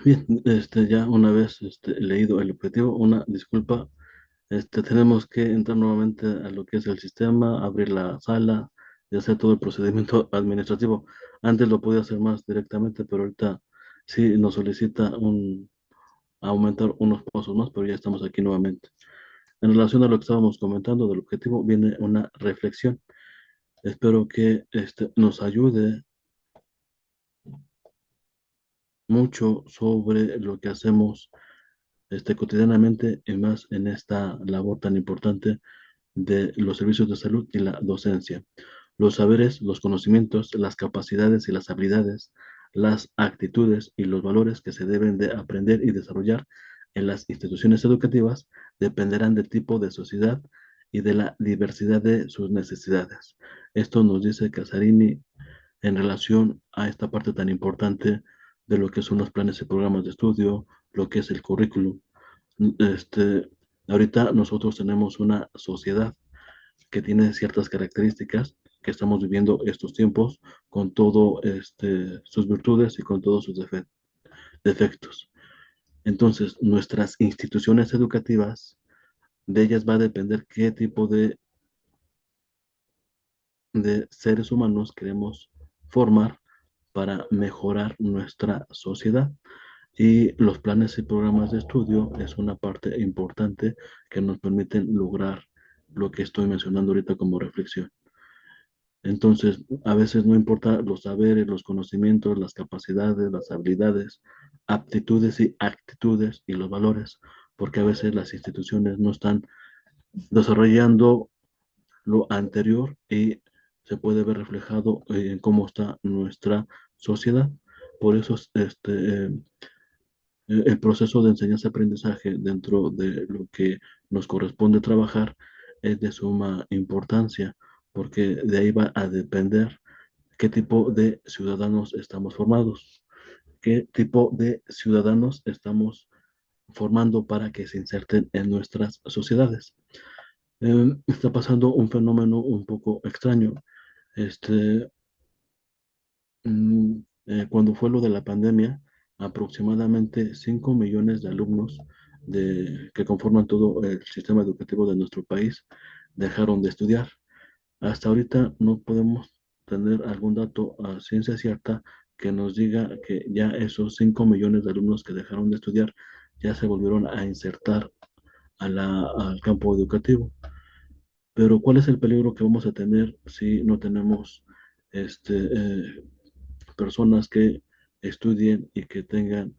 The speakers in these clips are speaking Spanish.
Bien, ya una vez leído el objetivo, una disculpa, tenemos que entrar nuevamente a lo que es el sistema, abrir la sala y hacer todo el procedimiento administrativo. Antes lo podía hacer más directamente, pero ahorita sí nos solicita aumentar unos pasos más, pero ya estamos aquí nuevamente. En relación a lo que estábamos comentando del objetivo, viene una reflexión. Espero que nos ayude mucho sobre lo que hacemos cotidianamente y más en esta labor tan importante de los servicios de salud y la docencia. Los saberes, los conocimientos, las capacidades y las habilidades, las actitudes y los valores que se deben de aprender y desarrollar en las instituciones educativas dependerán del tipo de sociedad y de la diversidad de sus necesidades. Esto nos dice Casarini en relación a esta parte tan importante de lo que son los planes y programas de estudio, lo que es el currículum. Este, ahorita nosotros tenemos una sociedad que tiene ciertas características que estamos viviendo estos tiempos con todo sus virtudes y con todos sus defectos. Entonces, nuestras instituciones educativas, de ellas va a depender qué tipo de seres humanos queremos formar para mejorar nuestra sociedad. Y los planes y programas de estudio es una parte importante que nos permiten lograr lo que estoy mencionando ahorita como reflexión. Entonces, a veces no importa los saberes, los conocimientos, las capacidades, las habilidades, aptitudes y actitudes y los valores, porque a veces las instituciones no están desarrollando lo anterior y se puede ver reflejado en cómo está nuestra sociedad. Por eso, el proceso de enseñanza-aprendizaje dentro de lo que nos corresponde trabajar es de suma importancia, porque de ahí va a depender qué tipo de ciudadanos estamos formados, qué tipo de ciudadanos estamos formando para que se inserten en nuestras sociedades. Está pasando un fenómeno un poco extraño. Este, Cuando fue lo de la pandemia, aproximadamente 5 millones de alumnos que conforman todo el sistema educativo de nuestro país dejaron de estudiar. Hasta ahorita no podemos tener algún dato a ciencia cierta que nos diga que ya esos 5 millones de alumnos que dejaron de estudiar ya se volvieron a insertar al campo educativo. Pero ¿cuál es el peligro que vamos a tener si no tenemos este, eh, personas que estudien y que tengan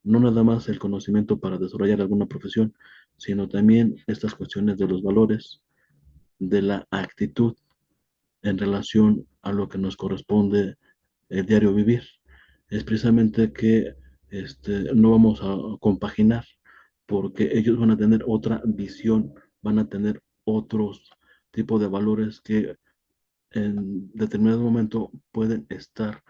no nada más el conocimiento para desarrollar alguna profesión, sino también estas cuestiones de los valores, de la actitud en relación a lo que nos corresponde el diario vivir? Es precisamente que no vamos a compaginar, porque ellos van a tener otra visión, van a tener otros tipos de valores que en determinado momento pueden estar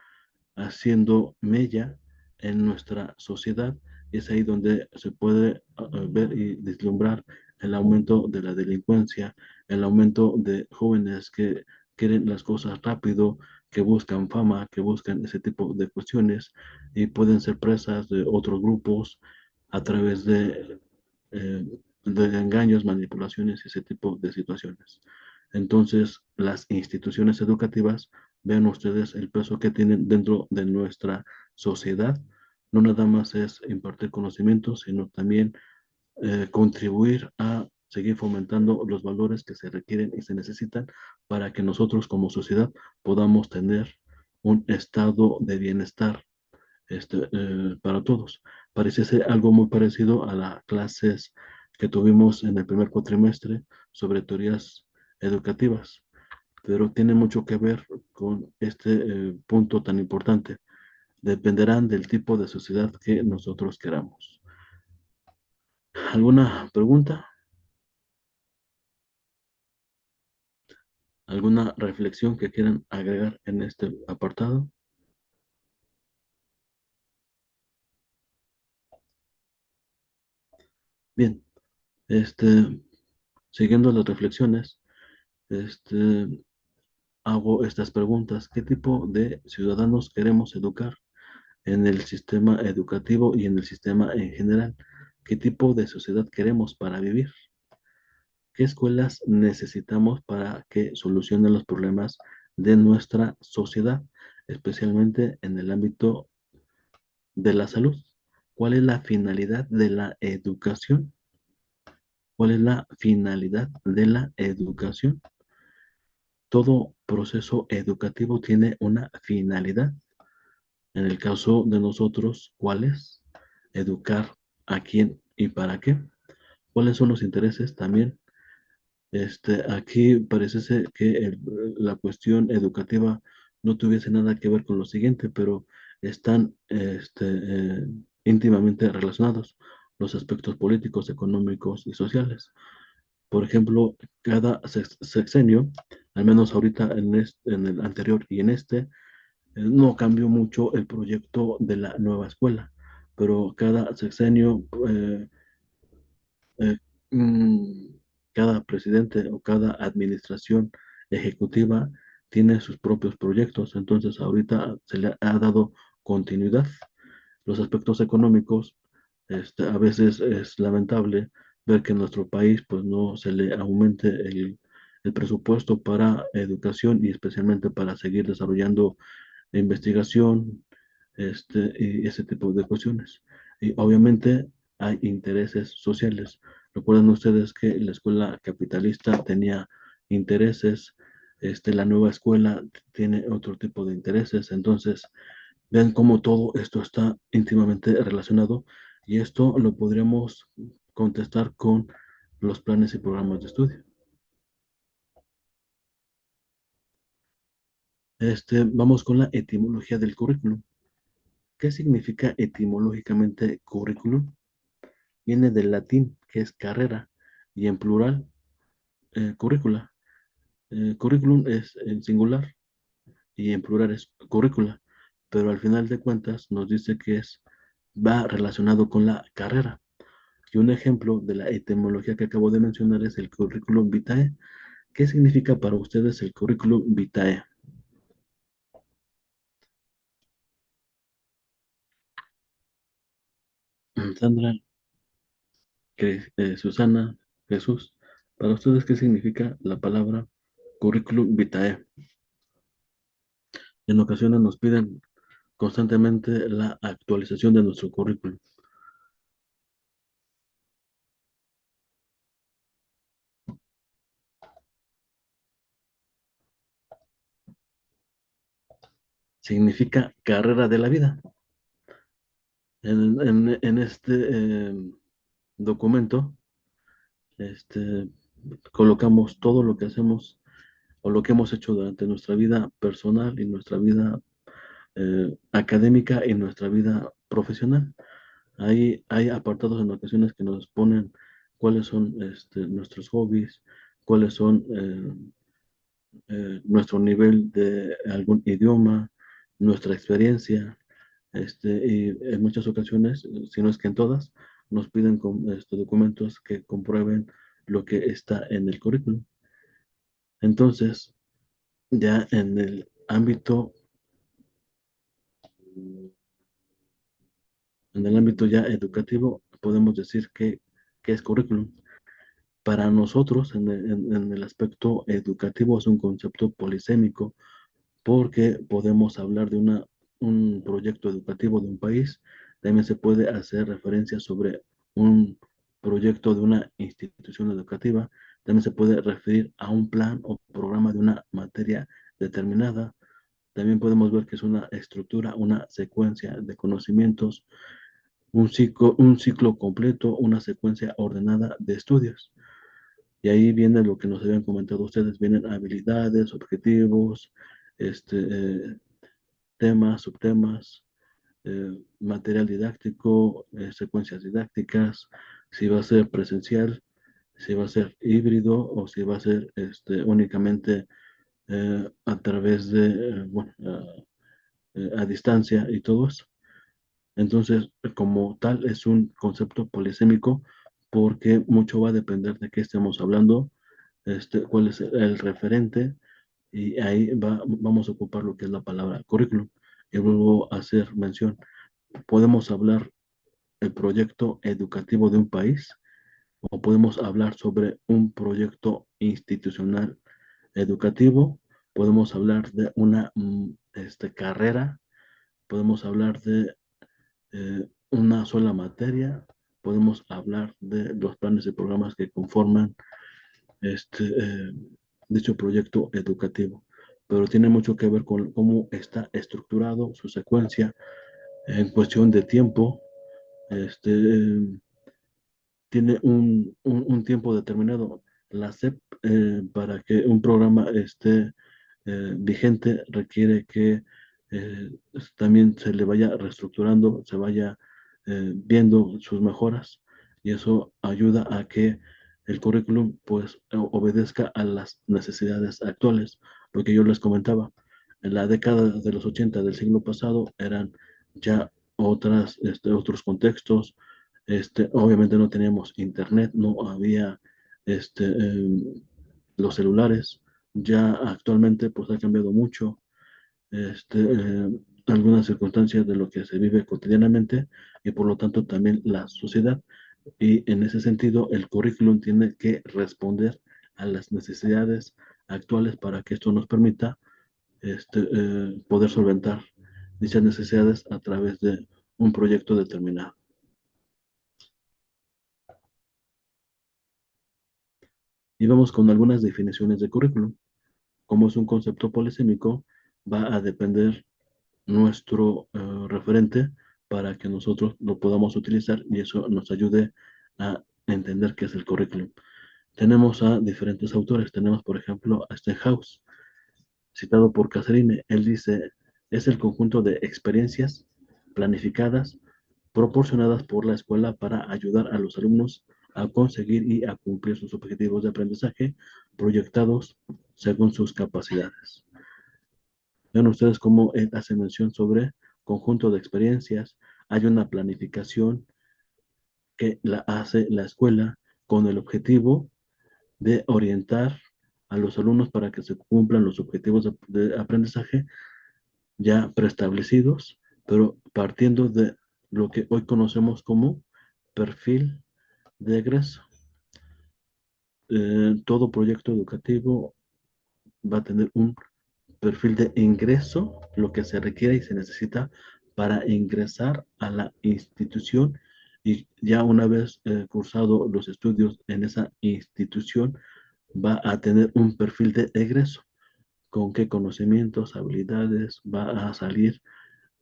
haciendo mella en nuestra sociedad. Y es ahí donde se puede ver y vislumbrar el aumento de la delincuencia, el aumento de jóvenes que quieren las cosas rápido, que buscan fama, que buscan ese tipo de cuestiones y pueden ser presas de otros grupos a través de engaños, manipulaciones y ese tipo de situaciones. Entonces, las instituciones educativas, vean ustedes el peso que tienen dentro de nuestra sociedad. No nada más es impartir conocimientos, sino también contribuir a seguir fomentando los valores que se requieren y se necesitan para que nosotros como sociedad podamos tener un estado de bienestar para todos. Parece ser algo muy parecido a las clases que tuvimos en el primer cuatrimestre sobre teorías educativas, pero tiene mucho que ver con este punto tan importante. Dependerán del tipo de sociedad que nosotros queramos. ¿Alguna pregunta? ¿Alguna reflexión que quieran agregar en este apartado? Bien, este, siguiendo las reflexiones, este, hago estas preguntas. ¿Qué tipo de ciudadanos queremos educar en el sistema educativo y en el sistema en general. ¿Qué tipo de sociedad queremos para vivir? ¿Qué escuelas necesitamos para que solucionen los problemas de nuestra sociedad, especialmente en el ámbito de la salud? ¿Cuál es la finalidad de la educación? ¿Cuál es la finalidad de la educación? Todo proceso educativo tiene una finalidad. En el caso de nosotros, ¿cuál es? Educar a quién y para qué. ¿Cuáles son los intereses también? Aquí parece ser que la cuestión educativa no tuviese nada que ver con lo siguiente, pero están íntimamente relacionados los aspectos políticos, económicos y sociales. Por ejemplo, cada sexenio, al menos ahorita en el anterior y en no cambió mucho el proyecto de la nueva escuela, pero cada sexenio eh, mm, cada presidente o cada administración ejecutiva tiene sus propios proyectos, entonces ahorita se le ha dado continuidad. Los aspectos económicos, a veces es lamentable ver que en nuestro país pues no se le aumente el presupuesto para educación y especialmente para seguir desarrollando investigación, y ese tipo de cuestiones. Y obviamente hay intereses sociales. Recuerden ustedes que la escuela capitalista tenía intereses, la nueva escuela tiene otro tipo de intereses. Entonces, vean cómo todo esto está íntimamente relacionado y esto lo podríamos contestar con los planes y programas de estudio. Vamos con la etimología del currículum. ¿Qué significa etimológicamente currículum? Viene del latín, que es carrera, y en plural, currícula. Curriculum es en singular y en plural es currícula, pero al final de cuentas nos dice que va relacionado con la carrera. Y un ejemplo de la etimología que acabo de mencionar es el currículum vitae. ¿Qué significa para ustedes el currículum vitae? Sandra, Susana, Jesús, para ustedes, ¿qué significa la palabra currículum vitae? En ocasiones nos piden constantemente la actualización de nuestro currículum. Significa carrera de la vida. En este documento, este, colocamos todo lo que hacemos o lo que hemos hecho durante nuestra vida personal y nuestra vida académica y nuestra vida profesional. Ahí hay apartados en ocasiones que nos ponen cuáles son nuestros hobbies, cuáles son nuestro nivel de algún idioma, nuestra experiencia, y en muchas ocasiones, si no es que en todas, nos piden documentos que comprueben lo que está en el currículum. Entonces, ya en el ámbito ya educativo, podemos decir que es currículum. Para nosotros, en el aspecto educativo, es un concepto polisémico porque podemos hablar de un proyecto educativo de un país, también se puede hacer referencia sobre un proyecto de una institución educativa, también se puede referir a un plan o programa de una materia determinada, también podemos ver que es una estructura, una secuencia de conocimientos, un ciclo completo, una secuencia ordenada de estudios. Y ahí viene lo que nos habían comentado ustedes, vienen habilidades, objetivos, este, temas, subtemas, material didáctico, secuencias didácticas, si va a ser presencial, si va a ser híbrido o si va a ser únicamente a través de, bueno, a distancia y todo eso. Entonces, como tal, es un concepto polisémico porque mucho va a depender de qué estemos hablando, cuál es el referente y ahí vamos a ocupar lo que es la palabra currículum. Y vuelvo a hacer mención. Podemos hablar el proyecto educativo de un país o podemos hablar sobre un proyecto institucional educativo, podemos hablar de una carrera, podemos hablar de una sola materia, podemos hablar de los planes y programas que conforman este, eh, dicho proyecto educativo, pero tiene mucho que ver con cómo está estructurado su secuencia en cuestión de tiempo. Tiene un tiempo determinado. La SEP, para que un programa esté vigente, requiere que también se le vaya reestructurando, se vaya viendo sus mejoras y eso ayuda a que el currículum pues obedezca a las necesidades actuales. Lo que yo les comentaba, en la década de los 80 del siglo pasado eran ya otros contextos. Obviamente no teníamos internet, no había los celulares. Ya actualmente pues ha cambiado mucho algunas circunstancias de lo que se vive cotidianamente y por lo tanto también la sociedad. Y en ese sentido el currículum tiene que responder a las necesidades actuales para que esto nos permita poder solventar dichas necesidades a través de un proyecto determinado. Y vamos con algunas definiciones de currículum. Como es un concepto polisémico, va a depender nuestro referente para que nosotros lo podamos utilizar y eso nos ayude a entender qué es el currículum. Tenemos a diferentes autores. Tenemos, por ejemplo, a Stenhouse, citado por Casarini. Él dice, es el conjunto de experiencias planificadas, proporcionadas por la escuela para ayudar a los alumnos a conseguir y a cumplir sus objetivos de aprendizaje proyectados según sus capacidades. Vean ustedes cómo él hace mención sobre conjunto de experiencias. Hay una planificación que la hace la escuela con el objetivo de orientar a los alumnos para que se cumplan los objetivos de aprendizaje ya preestablecidos, pero partiendo de lo que hoy conocemos como perfil de egreso. Todo proyecto educativo va a tener un perfil de ingreso, lo que se requiere y se necesita para ingresar a la institución y ya una vez cursado los estudios en esa institución, va a tener un perfil de egreso, con qué conocimientos, habilidades va a salir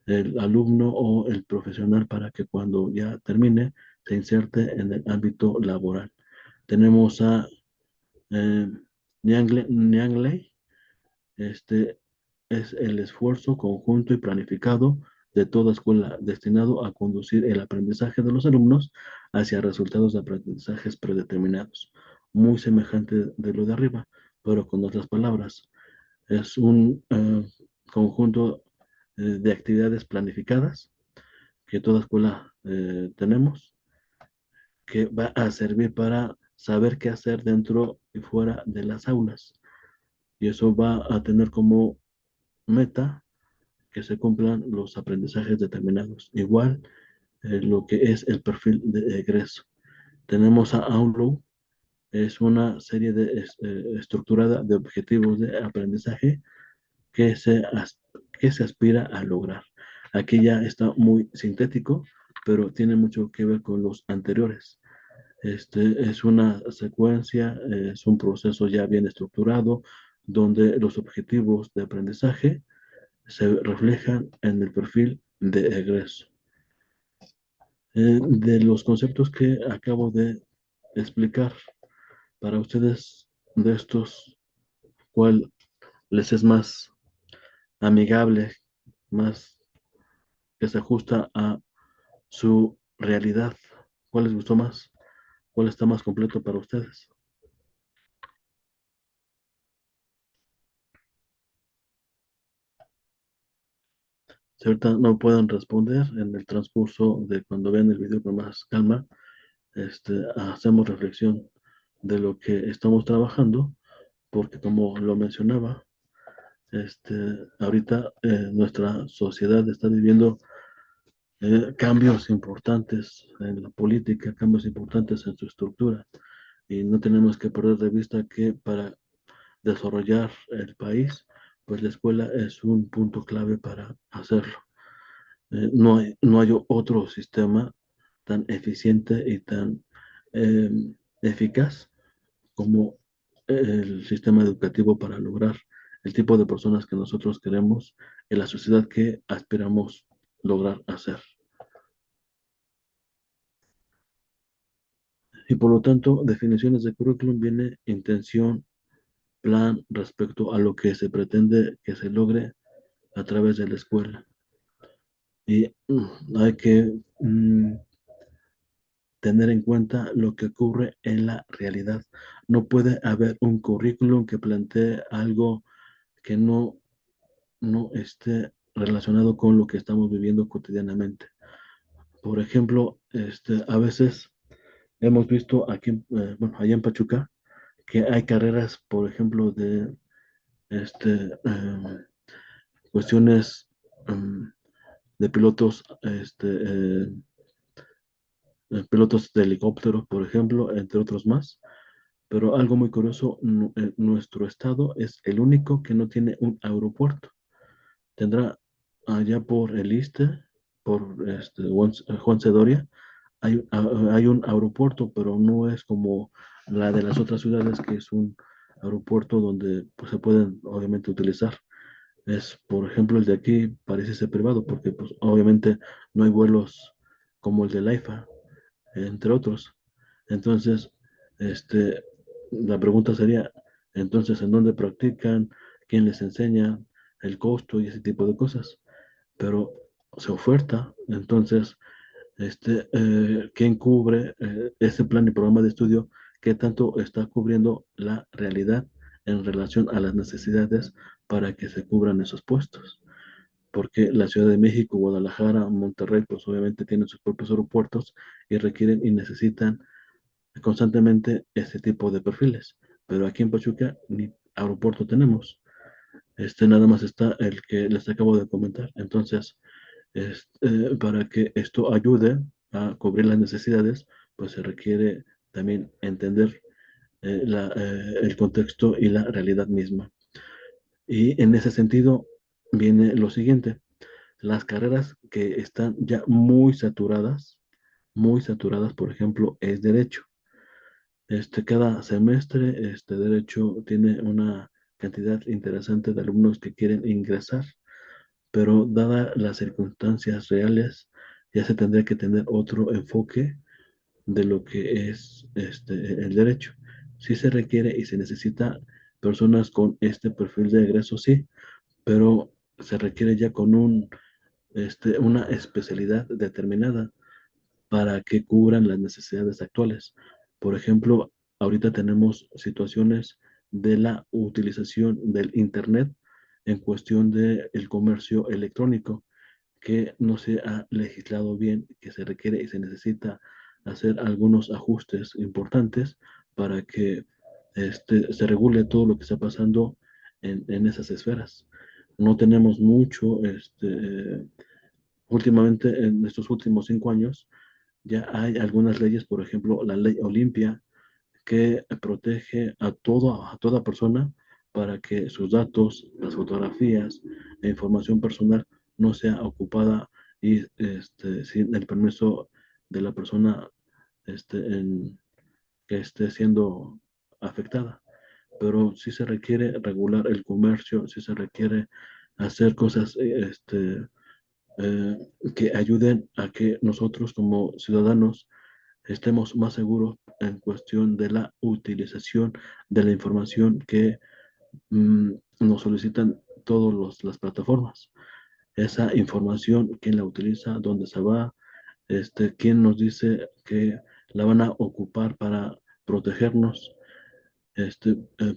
el alumno o el profesional para que cuando ya termine se inserte en el ámbito laboral. Tenemos a eh, Niangley. Este es el esfuerzo conjunto y planificado de toda escuela destinado a conducir el aprendizaje de los alumnos hacia resultados de aprendizajes predeterminados. Muy semejante de lo de arriba, pero con otras palabras. Es un conjunto de actividades planificadas que toda escuela tenemos, que va a servir para saber qué hacer dentro y fuera de las aulas. Y eso va a tener como meta que se cumplan los aprendizajes determinados. Igual lo que es el perfil de egreso. Tenemos a Outlook, es una serie estructurada de objetivos de aprendizaje que que se aspira a lograr. Aquí ya está muy sintético, pero tiene mucho que ver con los anteriores. Es una secuencia, es un proceso ya bien estructurado, donde los objetivos de aprendizaje se reflejan en el perfil de egreso. De los conceptos que acabo de explicar para ustedes, de estos, ¿cuál les es más amigable, más que se ajusta a su realidad? ¿Cuál les gustó más? ¿Cuál está más completo para ustedes? Si ahorita no pueden responder en el transcurso de cuando vean el video con más calma, hacemos reflexión de lo que estamos trabajando, porque como lo mencionaba, ahorita nuestra sociedad está viviendo cambios importantes en la política, cambios importantes en su estructura. Y no tenemos que perder de vista que para desarrollar el país, pues la escuela es un punto clave para hacerlo. No hay otro sistema tan eficiente y tan eh, eficaz como el sistema educativo para lograr el tipo de personas que nosotros queremos en la sociedad que aspiramos lograr hacer. Y por lo tanto, definiciones de currículum viene intención, plan respecto a lo que se pretende que se logre a través de la escuela. Y hay que tener en cuenta lo que ocurre en la realidad. No puede haber un currículum que plantee algo que no esté relacionado con lo que estamos viviendo cotidianamente. Por ejemplo, a veces hemos visto aquí, bueno, allá en Pachuca, que hay carreras, por ejemplo, de cuestiones de pilotos, pilotos de helicópteros, por ejemplo, entre otros más. Pero algo muy curioso, nuestro estado es el único que no tiene un aeropuerto. Tendrá allá por el Iste, por Juan Cedoria, hay un aeropuerto, pero no es como la de las otras ciudades, que es un aeropuerto donde pues, se pueden obviamente utilizar. Es, por ejemplo, el de aquí parece ser privado, porque pues, obviamente no hay vuelos como el del AIFA, entre otros. Entonces, este, la pregunta sería, entonces, ¿en dónde practican? ¿Quién les enseña? El costo y ese tipo de cosas. Pero se oferta, entonces, ¿quién cubre ese plan y programa de estudio? ¿Qué tanto está cubriendo la realidad en relación a las necesidades para que se cubran esos puestos? Porque la Ciudad de México, Guadalajara, Monterrey, pues obviamente tienen sus propios aeropuertos y requieren y necesitan constantemente este tipo de perfiles. Pero aquí en Pachuca ni aeropuerto tenemos. Nada más está el que les acabo de comentar. Entonces, para que esto ayude a cubrir las necesidades, pues se requiere también entender el contexto y la realidad misma. Y en ese sentido viene lo siguiente: las carreras que están ya muy saturadas, por ejemplo, es derecho. Cada semestre, este derecho tiene una cantidad interesante de alumnos que quieren ingresar, pero dadas las circunstancias reales, ya se tendría que tener otro enfoque de lo que es el derecho. Sí se requiere y se necesita personas con este perfil de egreso, sí, pero se requiere ya con una especialidad determinada para que cubran las necesidades actuales. Por ejemplo, ahorita tenemos situaciones de la utilización del Internet en cuestión del comercio electrónico, que no se ha legislado bien, que se requiere y se necesita hacer algunos ajustes importantes para que se regule todo lo que está pasando en esas esferas. No tenemos mucho, últimamente, en estos últimos 5 años, ya hay algunas leyes, por ejemplo, la ley Olimpia, que protege a toda persona para que sus datos, las fotografías e información personal no sea ocupada y sin el permiso de la persona que esté siendo afectada. Pero sí se requiere regular el comercio, sí se requiere hacer cosas eh, que ayuden a que nosotros como ciudadanos estemos más seguros en cuestión de la utilización de la información que nos solicitan todas las plataformas. Esa información, quién la utiliza, dónde se va, quién nos dice que la van a ocupar para protegernos.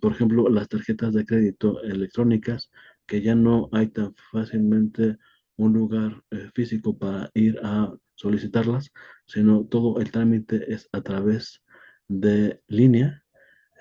Por ejemplo, las tarjetas de crédito electrónicas, que ya no hay tan fácilmente un lugar físico para ir a solicitarlas, sino todo el trámite es a través de línea.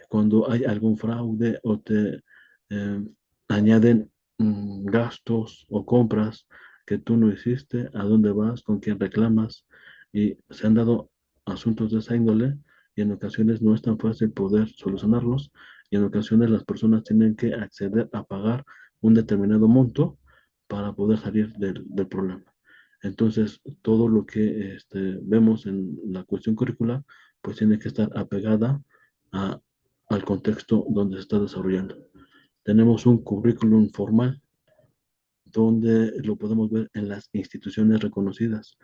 Cuando hay algún fraude o te eh, añaden gastos o compras que tú no hiciste, a dónde vas, con quién reclamas, y se han dado asuntos de esa índole y en ocasiones no es tan fácil poder solucionarlos y en ocasiones las personas tienen que acceder a pagar un determinado monto para poder salir del problema. Entonces, todo lo que vemos en la cuestión curricular, pues tiene que estar apegada a- al contexto donde se está desarrollando. Tenemos un currículum formal donde lo podemos ver en las instituciones reconocidas.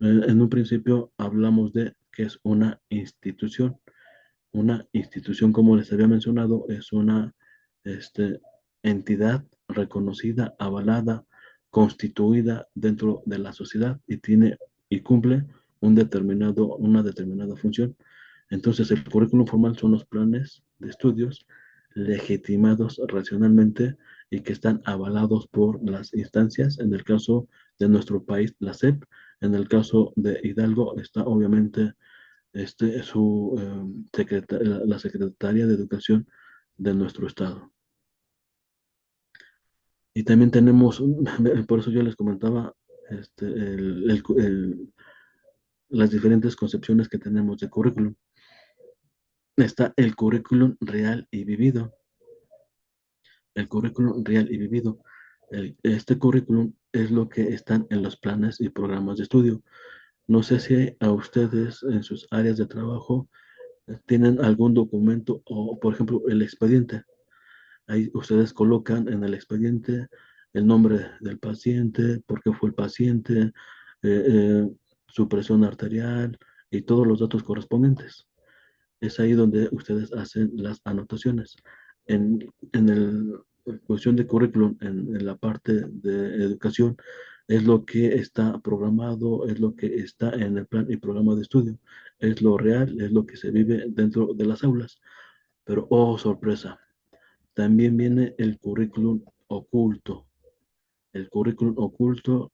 En un principio hablamos de que es una institución. Una institución, como les había mencionado, es una entidad reconocida, avalada, constituida dentro de la sociedad y tiene y cumple una determinada función. Entonces, el currículum formal son los planes de estudios legitimados racionalmente y que están avalados por las instancias. En el caso de nuestro país, la SEP. En el caso de Hidalgo está obviamente la Secretaría de Educación de nuestro estado. Y también tenemos, por eso yo les comentaba, las diferentes concepciones que tenemos de currículum. Está el currículum real y vivido. El currículum real y vivido. Este currículum es lo que están en los planes y programas de estudio. No sé si a ustedes en sus áreas de trabajo tienen algún documento o, por ejemplo, el expediente. Ahí ustedes colocan en el expediente el nombre del paciente, por qué fue el paciente, su presión arterial y todos los datos correspondientes. Es ahí donde ustedes hacen las anotaciones. En en cuestión de currículum, en la parte de educación, es lo que está programado, es lo que está en el plan y programa de estudio, es lo real, es lo que se vive dentro de las aulas. Pero, oh, sorpresa, también viene el currículum oculto. El currículum oculto,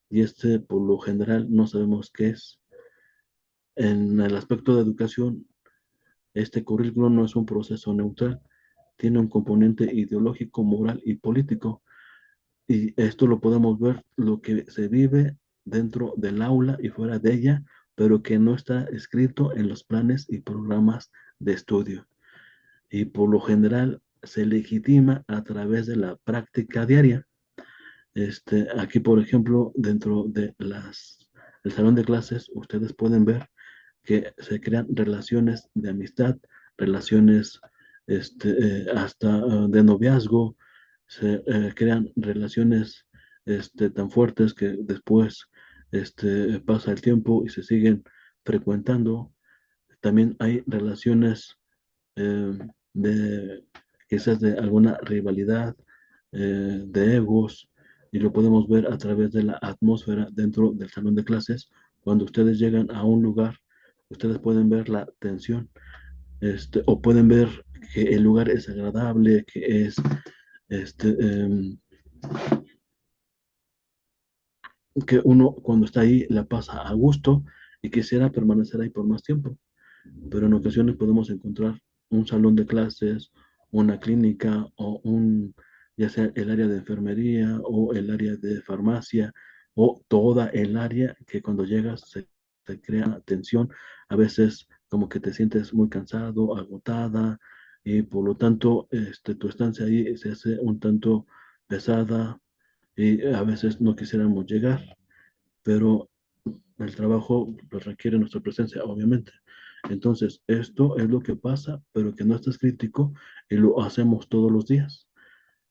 y por lo general no sabemos qué es. En el aspecto de educación, este currículum no es un proceso neutral, tiene un componente ideológico, moral y político. Y esto lo podemos ver, lo que se vive dentro del aula y fuera de ella, pero que no está escrito en los planes y programas de estudio. Y por lo general se legitima a través de la práctica diaria. Aquí, por ejemplo, dentro de el salón de clases, ustedes pueden ver que se crean relaciones de amistad, relaciones hasta de noviazgo, se crean relaciones tan fuertes que después pasa el tiempo y se siguen frecuentando. También hay relaciones eh, de quizás de alguna rivalidad, de egos, y lo podemos ver a través de la atmósfera dentro del salón de clases. Cuando ustedes llegan a un lugar, ustedes pueden ver la tensión, o pueden ver que el lugar es agradable, que es este, em, que uno cuando está ahí la pasa a gusto y quisiera permanecer ahí por más tiempo. Pero en ocasiones podemos encontrar un salón de clases, una clínica o ya sea el área de enfermería o el área de farmacia o toda el área que cuando llegas se crea tensión, a veces como que te sientes muy cansado, agotada y por lo tanto tu estancia ahí se hace un tanto pesada y a veces no quisiéramos llegar, pero el trabajo pues, requiere nuestra presencia, obviamente. Entonces, esto es lo que pasa, pero que no estás crítico y lo hacemos todos los días.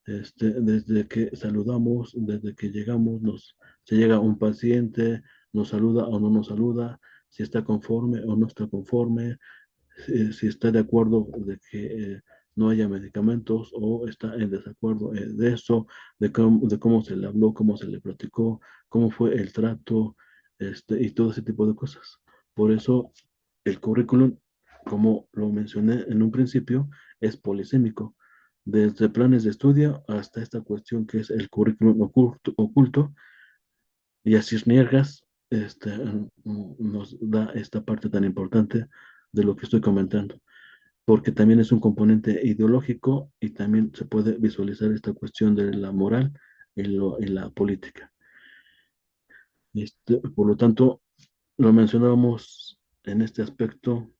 Desde que saludamos, desde que llegamos, se llega un paciente, nos saluda o no nos saluda, si está conforme o no está conforme, si está de acuerdo de que no haya medicamentos o está en desacuerdo de eso, de cómo se le habló, cómo se le platicó, cómo fue el trato, y todo ese tipo de cosas. Por eso el currículum, como lo mencioné en un principio, es polisémico. Desde planes de estudio hasta esta cuestión que es el currículum oculto, y así Niergas nos da esta parte tan importante de lo que estoy comentando, porque también es un componente ideológico y también se puede visualizar esta cuestión de la moral y la política. Por lo tanto, lo mencionábamos en este aspecto.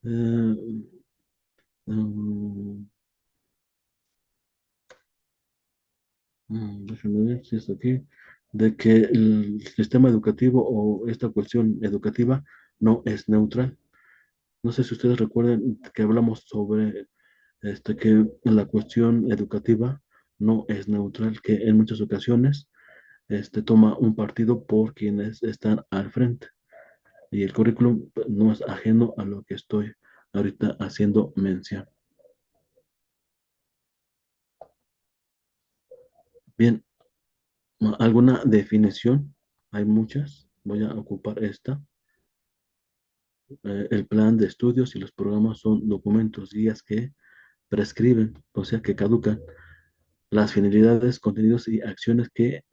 eh, mm, déjame ver si está aquí, de que el sistema educativo o esta cuestión educativa no es neutral. No sé si ustedes recuerden que hablamos sobre que la cuestión educativa no es neutral, que en muchas ocasiones toma un partido por quienes están al frente. Y el currículum pues, no es ajeno a lo que estoy ahorita haciendo mención. Bien, ¿alguna definición? Hay muchas. Voy a ocupar esta. El plan de estudios y los programas son documentos, guías que prescriben, o sea, que caducan las finalidades, contenidos y acciones que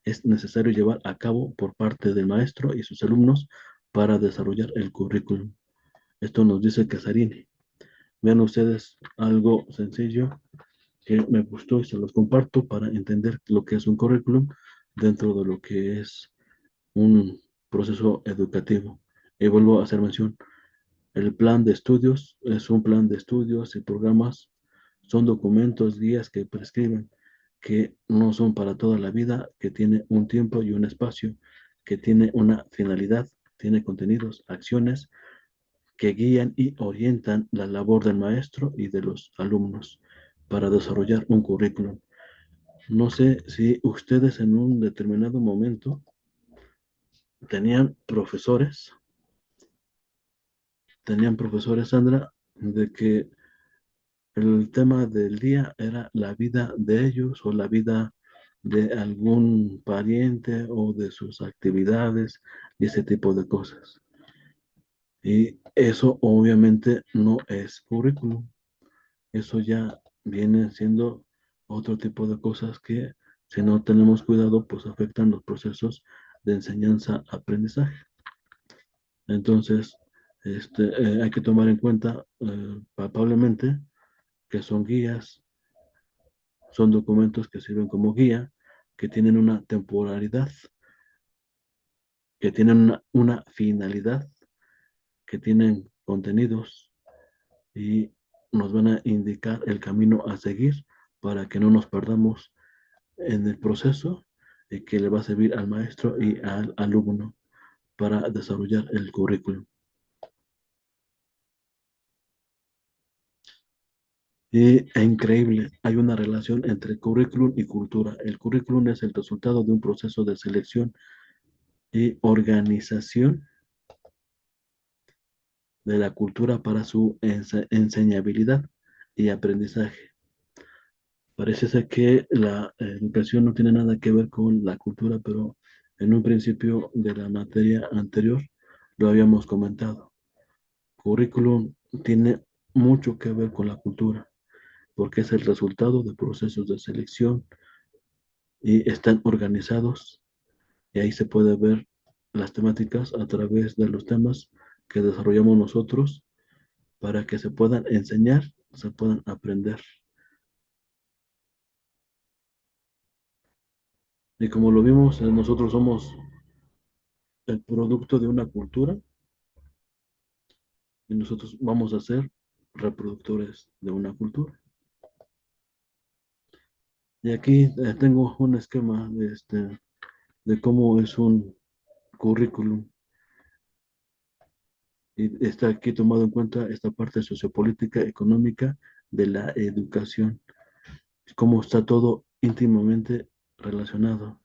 es necesario llevar a cabo por parte del maestro y sus alumnos para desarrollar el currículum. Esto nos dice Casarini. Vean ustedes algo sencillo que me gustó y se los comparto para entender lo que es un currículum dentro de lo que es un proceso educativo. Y vuelvo a hacer mención, el plan de estudios es un plan de estudios y programas, son documentos, guías que prescriben, que no son para toda la vida, que tiene un tiempo y un espacio, que tiene una finalidad, tiene contenidos, acciones que guían y orientan la labor del maestro y de los alumnos para desarrollar un currículum. No sé si ustedes en un determinado momento tenían profesores, Sandra, de que el tema del día era la vida de ellos o la vida de algún pariente o de sus actividades y ese tipo de cosas. Y eso obviamente no es currículum. Eso ya viene siendo otro tipo de cosas que si no tenemos cuidado, pues afectan los procesos de enseñanza-aprendizaje. Entonces, hay que tomar en cuenta palpablemente que son guías, son documentos que sirven como guía, que tienen una temporalidad, que tienen una finalidad, que tienen contenidos y nos van a indicar el camino a seguir para que no nos perdamos en el proceso y que le va a servir al maestro y al alumno para desarrollar el currículum. Y es increíble, hay una relación entre currículum y cultura. El currículum es el resultado de un proceso de selección y organización de la cultura para su enseñabilidad y aprendizaje. Parece ser que la educación no tiene nada que ver con la cultura, pero en un principio de la materia anterior lo habíamos comentado. Currículum tiene mucho que ver con la cultura, porque es el resultado de procesos de selección y están organizados y ahí se puede ver las temáticas a través de los temas que desarrollamos nosotros para que se puedan enseñar, se puedan aprender. Y como lo vimos, nosotros somos el producto de una cultura y nosotros vamos a ser reproductores de una cultura. Y aquí tengo un esquema de cómo es un currículum y está aquí tomado en cuenta esta parte sociopolítica, económica de la educación, cómo está todo íntimamente relacionado.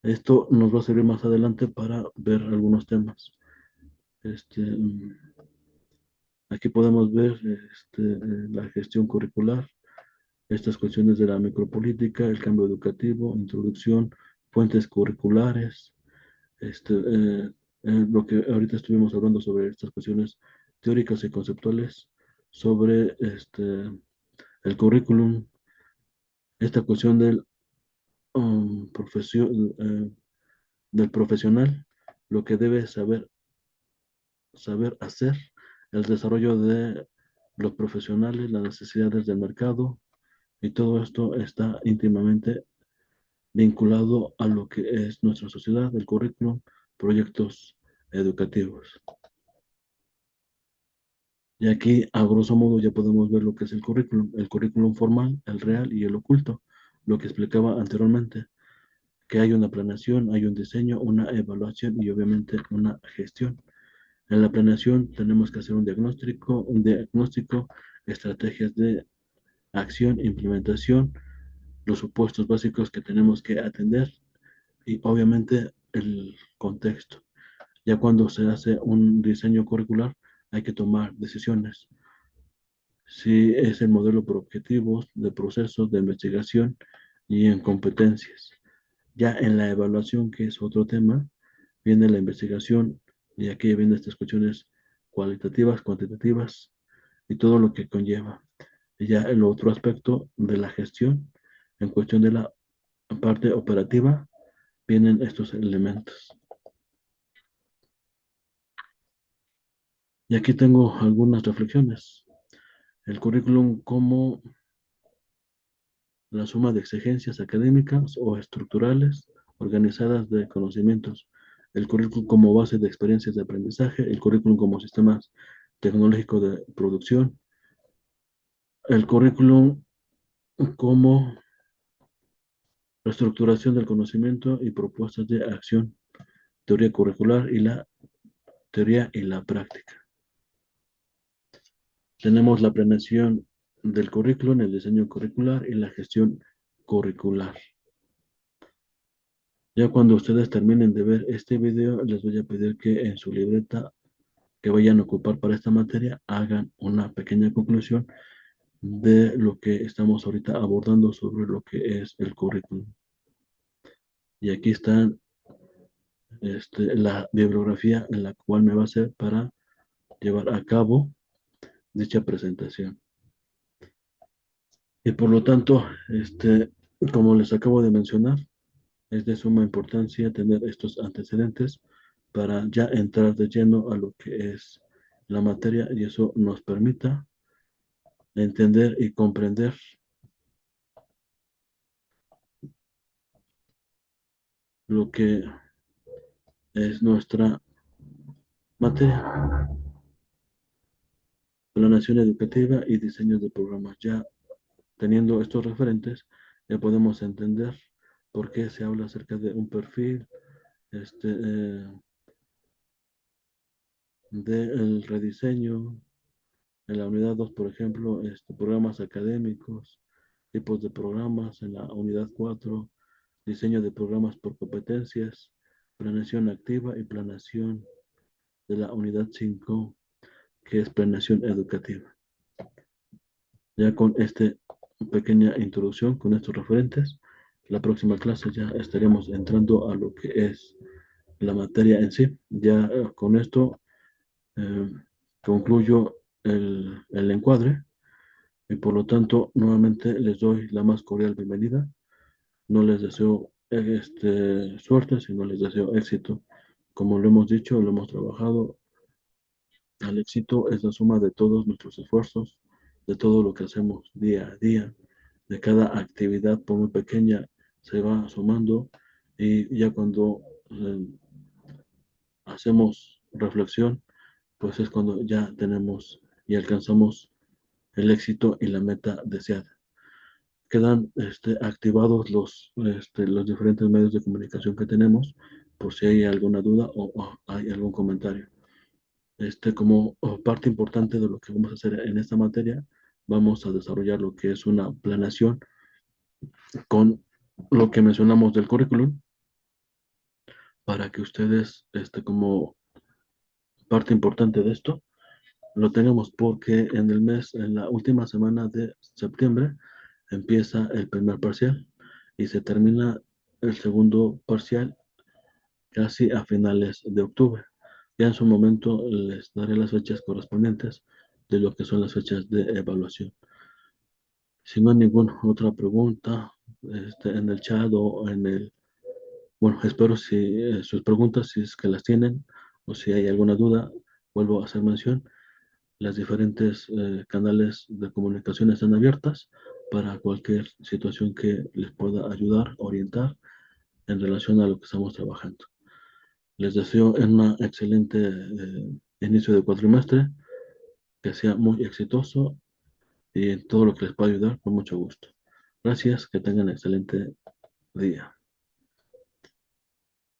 Esto nos va a servir más adelante para ver algunos temas. Este, mm, Aquí podemos ver la gestión curricular, estas cuestiones de la micropolítica, el cambio educativo, introducción, fuentes curriculares, lo que ahorita estuvimos hablando sobre estas cuestiones teóricas y conceptuales, sobre el currículum, esta cuestión del profesional, lo que debe saber hacer, el desarrollo de los profesionales, las necesidades del mercado, y todo esto está íntimamente vinculado a lo que es nuestra sociedad, el currículum, proyectos educativos. Y aquí, a grosso modo, ya podemos ver lo que es el currículum formal, el real y el oculto, lo que explicaba anteriormente, que hay una planeación, hay un diseño, una evaluación y obviamente una gestión. En la planeación tenemos que hacer un diagnóstico, estrategias de acción, implementación, los supuestos básicos que tenemos que atender y obviamente el contexto. Ya cuando se hace un diseño curricular, hay que tomar decisiones. Si es el modelo por objetivos, de procesos, de investigación y en competencias. Ya en la evaluación, que es otro tema, viene la investigación y aquí vienen estas cuestiones cualitativas, cuantitativas y todo lo que conlleva. Y ya el otro aspecto de la gestión, en cuestión de la parte operativa, vienen estos elementos. Y aquí tengo algunas reflexiones. El currículum como la suma de exigencias académicas o estructurales organizadas de conocimientos. El currículum como base de experiencias de aprendizaje. El currículum como sistema tecnológico de producción. El currículum como reestructuración del conocimiento y propuestas de acción. Teoría curricular y la teoría y la práctica. Tenemos la planeación del currículum, el diseño curricular y la gestión curricular. Ya cuando ustedes terminen de ver este video, les voy a pedir que en su libreta que vayan a ocupar para esta materia hagan una pequeña conclusión de lo que estamos ahorita abordando sobre lo que es el currículum. Y aquí está la bibliografía en la cual me va a hacer para llevar a cabo dicha presentación. Y por lo tanto, como les acabo de mencionar, es de suma importancia tener estos antecedentes para ya entrar de lleno a lo que es la materia y eso nos permita entender y comprender lo que es nuestra materia, planeación educativa y diseño de programas. Ya teniendo estos referentes, ya podemos entender por qué se habla acerca de un perfil, del rediseño. En la unidad 2 por ejemplo, programas académicos, tipos de programas. En la unidad 4 diseño de programas por competencias, planeación activa y planeación de la unidad 5 que es planeación educativa. Ya con esta pequeña introducción, con estos referentes, la próxima clase ya estaremos entrando a lo que es la materia en sí. Ya con esto eh, concluyo el encuadre y por lo tanto nuevamente les doy la más cordial bienvenida. No les deseo suerte, sino les deseo éxito. Como lo hemos dicho, lo hemos trabajado, el éxito es la suma de todos nuestros esfuerzos, de todo lo que hacemos día a día, de cada actividad, por muy pequeña, se va sumando y ya cuando hacemos reflexión, pues es cuando ya tenemos y alcanzamos el éxito y la meta deseada. Quedan activados los diferentes medios de comunicación que tenemos por si hay alguna duda o hay algún comentario. Como parte importante de lo que vamos a hacer en esta materia, vamos a desarrollar lo que es una planeación con lo que mencionamos del currículum para que ustedes, como parte importante de esto, lo tengamos porque en la última semana de septiembre, empieza el primer parcial y se termina el segundo parcial casi a finales de octubre. Ya en su momento les daré las fechas correspondientes de lo que son las fechas de evaluación. Si no hay ninguna otra pregunta en el chat o bueno, espero si sus preguntas, si es que las tienen o si hay alguna duda, vuelvo a hacer mención. Las diferentes canales de comunicación están abiertas para cualquier situación que les pueda ayudar, orientar en relación a lo que estamos trabajando. Les deseo un excelente inicio de cuatrimestre, que sea muy exitoso y en todo lo que les pueda ayudar, con mucho gusto. Gracias, que tengan excelente día.